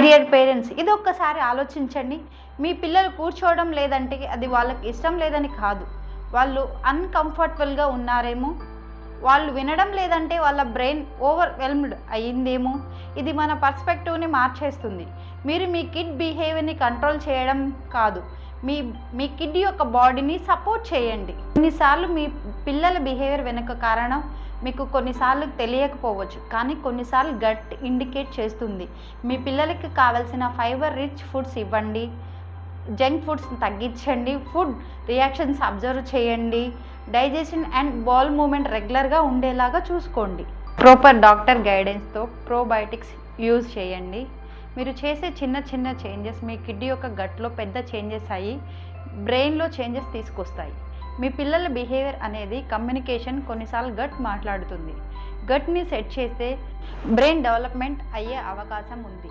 Dear parents, ఇది ఒక్కసారి ఆలోచించండి. మీ పిల్లలు కూర్చోవడం లేదంటే అది వాళ్ళకి ఇష్టం లేదని కాదు, వాళ్ళు అన్‌కంఫర్టబుల్‌గా ఉన్నారేమో, వాళ్ళు వినడం లేదంటే వాళ్ళ బ్రెయిన్ ఓవర్‌వెల్మ్‌డ్ అయ్యిందేమో. ఇది మన పర్స్పెక్టివ్‌ని మార్చేస్తుంది. మీరు మీ కిడ్ బిహేవియర్‌ని కంట్రోల్ చేయడం కాదు, మీ మీ కిడ్ యొక్క బాడీని సపోర్ట్ చేయండి. కొన్నిసార్లు మీ పిల్లల బిహేవియర్ వెనుక కారణం మీకు కొన్నిసార్లు తెలియకపోవచ్చు, కానీ కొన్నిసార్లు గట్ ఇండికేట్ చేస్తుంది. మీ పిల్లలకి కావాల్సిన ఫైబర్ రిచ్ ఫుడ్స్ ఇవ్వండి, జంక్ ఫుడ్స్ తగ్గించండి, ఫుడ్ రియాక్షన్స్ అబ్జర్వ్ చేయండి, డైజెషన్ అండ్ బౌల్ మూమెంట్ రెగ్యులర్గా ఉండేలాగా చూసుకోండి. ప్రాపర్ డాక్టర్ గైడెన్స్తో ప్రోబయోటిక్స్ యూజ్ చేయండి. మీరు చేసే చిన్న చిన్న చేంజెస్ మీ కిడ్ యొక్క గట్లో పెద్ద చేంజెస్ అయ్యి బ్రెయిన్లో చేంజెస్ తీసుకొస్తాయి. మీ పిల్లల బిహేవియర్ అనేది కమ్యూనికేషన్. కొన్నిసార్లు గట్ మాట్లాడుతుంది. గట్ని సెట్ చేస్తే బ్రెయిన్ డెవలప్మెంట్ అయ్యే అవకాశం ఉంది.